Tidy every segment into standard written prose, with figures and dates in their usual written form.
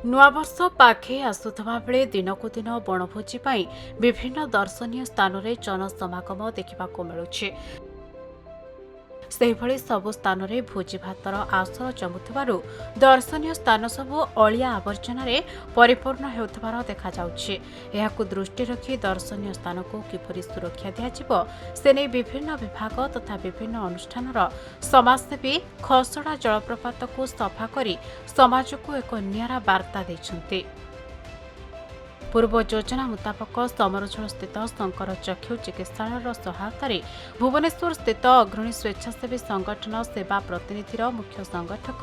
ନୂଆବର୍ଷ ପାଖେଇ ଆସୁଥିବା ବେଳେ ଦିନକୁ ଦିନ ବଣଭୋଜି ପାଇଁ ବିଭିନ୍ନ ଦର୍ଶନୀୟ ସ୍ଥାନରେ ଜନସମାଗମ ଦେଖିବାକୁ ମିଳୁଛି। ସେହିଭଳି ସବୁ ସ୍ଥାନରେ ଭୋଜି ଭାତର ଆସର ଜମୁଥିବାରୁ ଦର୍ଶନୀୟ ସ୍ଥାନ ସବୁ ଅଳିଆ ଆବର୍ଜନାରେ ପରିପୂର୍ଣ୍ଣ ହେଉଥିବାର ଦେଖାଯାଉଛି। ଏହାକୁ ଦୃଷ୍ଟି ରଖି ଦର୍ଶନୀୟ ସ୍ଥାନକୁ କିପରି ସୁରକ୍ଷା ଦିଆଯିବ ସେ ନେଇ ବିଭିନ୍ନ ବିଭାଗ ତଥା ବିଭିନ୍ନ ଅନୁଷ୍ଠାନର ସମାଜସେବୀ ଖସଡ଼ା ଜଳପ୍ରପାତକୁ ସଫା କରି ସମାଜକୁ ଏକ ନିଆରା ବାର୍ତ୍ତା ଦେଇଛନ୍ତି। ପୂର୍ବ ଯୋଜନା ମୁତାବକ ସମରଝୋଳସ୍ଥିତ ଶଙ୍କର ଚକ୍ଷୁ ଚିକିତ୍ସାଳୟର ସହାୟତାରେ ଭୁବନେଶ୍ୱର ସ୍ଥିତ ଅଗ୍ରଣୀ ସ୍ୱେଚ୍ଛାସେବୀ ସଂଗଠନ ସେବା ପ୍ରତିନିଧିର ମୁଖ୍ୟ ସଂଗଠକ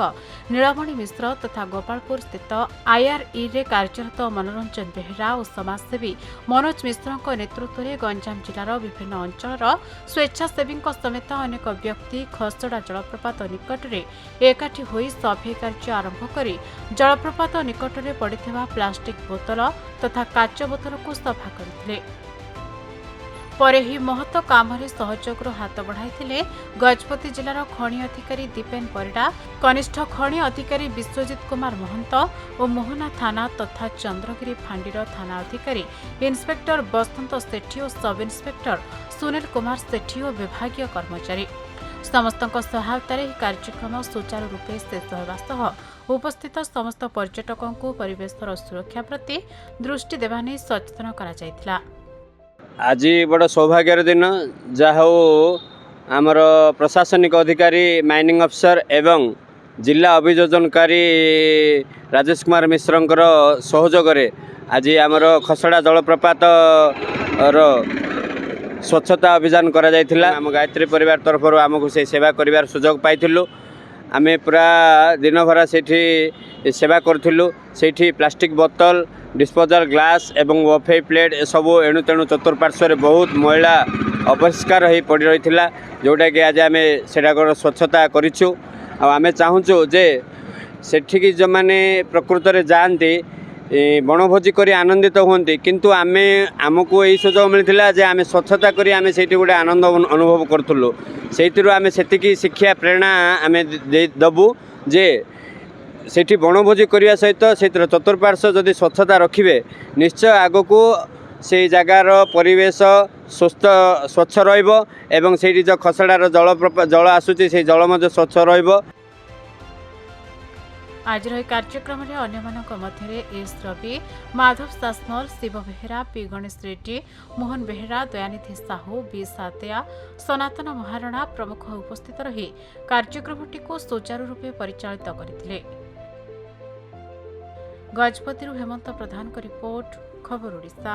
ନୀଳମଣି ମିଶ୍ର ତଥା ଗୋପାଳପୁର ସ୍ଥିତ ଆଇଆର୍ଇରେ କାର୍ଯ୍ୟରତ ମନୋରଞ୍ଜନ ବେହେରା ଓ ସମାଜସେବୀ ମନୋଜ ମିଶ୍ରଙ୍କ ନେତୃତ୍ୱରେ ଗଞ୍ଜାମ ଜିଲ୍ଲାର ବିଭିନ୍ନ ଅଞ୍ଚଳର ସ୍ୱେଚ୍ଛାସେବୀଙ୍କ ସମେତ ଅନେକ ବ୍ୟକ୍ତି ଖସଡ଼ା ଜଳପ୍ରପାତ ନିକଟରେ ଏକାଠି ହୋଇ ସଫେଇ କାର୍ଯ୍ୟ ଆରମ୍ଭ କରି ଜଳପ୍ରପାତ ନିକଟରେ ପଡ଼ିଥିବା ପ୍ଲାଷ୍ଟିକ୍ ବୋତଲ ତଥା କାଚ ବୋତଲକୁ ସଫା କରିଥିଲେ। ପରେ ଏହି ମହତ କାମରେ ସହଯୋଗର ହାତ ବଢ଼ାଇଥିଲେ ଗଜପତି ଜିଲ୍ଲାର ଖଣି ଅଧିକାରୀ ଦୀପେନ ପରିଡ଼ା, କନିଷ୍ଠ ଖଣି ଅଧିକାରୀ ବିଶ୍ୱଜିତ କୁମାର ମହନ୍ତ ଓ ମୋହନା ଥାନା ତଥା ଚନ୍ଦ୍ରଗିରି ଫାଣ୍ଡିର ଥାନା ଅଧିକାରୀ ଇନ୍ସପେକ୍ଟର ବସନ୍ତ ସେଠୀ ଓ ସବ୍ ଇନ୍ସପେକ୍ଟର ସୁନୀଲ କୁମାର ସେଠୀ ଓ ବିଭାଗୀୟ କର୍ମଚାରୀ। ସମସ୍ତଙ୍କ ସହାୟତାରେ ଏହି କାର୍ଯ୍ୟକ୍ରମ ସୁଚାରୁ ରୂପେ ଶେଷ ହେବା ସହ ଉପସ୍ଥିତ ସମସ୍ତ ପର୍ଯ୍ୟଟକଙ୍କୁ ପରିବେଶର ସୁରକ୍ଷା ପ୍ରତି ଦୃଷ୍ଟି ଦେବା ନେଇ ସଚେତନ କରାଯାଇଥିଲା। ଆଜି ବଡ଼ ସୌଭାଗ୍ୟର ଦିନ, ଯାହା ହେଉ ଆମର ପ୍ରଶାସନିକ ଅଧିକାରୀ ମାଇନିଂ ଅଫିସର ଏବଂ ଜିଲ୍ଲା ଅଭିଯୋଜନକାରୀ ରାଜେଶ କୁମାର ମିଶ୍ରଙ୍କର ସହଯୋଗରେ ଆଜି ଆମର ଖସଡ଼ା ଜଳପ୍ରପାତର ସ୍ୱଚ୍ଛତା ଅଭିଯାନ କରାଯାଇଥିଲା। ଆମ ଗାୟତ୍ରୀ ପରିବାର ତରଫରୁ ଆମକୁ ସେ ସେବା କରିବାର ସୁଯୋଗ ପାଇଥିଲୁ। ଆମେ ପୁରା ଦିନଭରା ସେଇଠି ସେବା କରିଥିଲୁ। ସେଇଠି ପ୍ଲାଷ୍ଟିକ୍ ବୋତଲ, ଡିସ୍ପୋଜାଲ ଗ୍ଲାସ୍ ଏବଂ ବଫେ ପ୍ଲେଟ୍ ଏସବୁ ଏଣୁତେଣୁ ଚତୁଃପାର୍ଶ୍ୱରେ ବହୁତ ମଇଳା ଅପରିଷ୍କାର ହୋଇ ପଡ଼ି ରହିଥିଲା, ଯେଉଁଟାକି ଆଜି ଆମେ ସେଟାକର ସ୍ୱଚ୍ଛତା କରିଛୁ। ଆଉ ଆମେ ଚାହୁଁଛୁ ଯେ ସେଠିକି ଯେଉଁମାନେ ପ୍ରକୃତରେ ଯାଆନ୍ତି ବଣଭୋଜି କରି ଆନନ୍ଦିତ ହୁଅନ୍ତି, କିନ୍ତୁ ଆମକୁ ଏହି ସୁଯୋଗ ମିଳିଥିଲା ଯେ ଆମେ ସ୍ୱଚ୍ଛତା କରି ଆମେ ସେଇଠି ଗୋଟେ ଆନନ୍ଦ ଅନୁଭବ କରୁଥିଲୁ। ସେଇଥିରୁ ଆମେ ସେତିକି ଶିକ୍ଷା ପ୍ରେରଣା ଆମେ ଦେବୁ ଯେ ସେଇଠି ବଣଭୋଜି କରିବା ସହିତ ସେଇଥିର ଚତୁଃପାର୍ଶ୍ୱ ଯଦି ସ୍ୱଚ୍ଛତା ରଖିବେ, ନିଶ୍ଚୟ ଆଗକୁ ସେଇ ଜାଗାର ପରିବେଶ ସ୍ୱଚ୍ଛ ରହିବ ଏବଂ ସେଇଠି ଯେଉଁ ଖସଡ଼ାର ଜଳ ଆସୁଛି ସେଇ ଜଳ ମଧ୍ୟ ସ୍ୱଚ୍ଛ ରହିବ। ଆଜିର ଏହି କାର୍ଯ୍ୟକ୍ରମରେ ଅନ୍ୟମାନଙ୍କ ମଧ୍ୟରେ ଏସ୍ ରବି, ମାଧବ ସାସମଲ, ଶିବ ବେହେରା, ପି ଗଣେଶ ରେଡ୍ଡି, ମୋହନ ବେହେରା, ଦୟାନିଧି ସାହୁ, ବି ସାତେୟା, ସନାତନ ମହାରଣା ପ୍ରମୁଖ ଉପସ୍ଥିତ ରହି କାର୍ଯ୍ୟକ୍ରମଟିକୁ ସୁଚାରୁ ରୂପେ ପରିଚାଳିତ କରିଥିଲେ। ଗଜପତିରୁ ହେମନ୍ତ ପ୍ରଧାନଙ୍କ ରିପୋର୍ଟ, ଖବର ଓଡ଼ିଶା।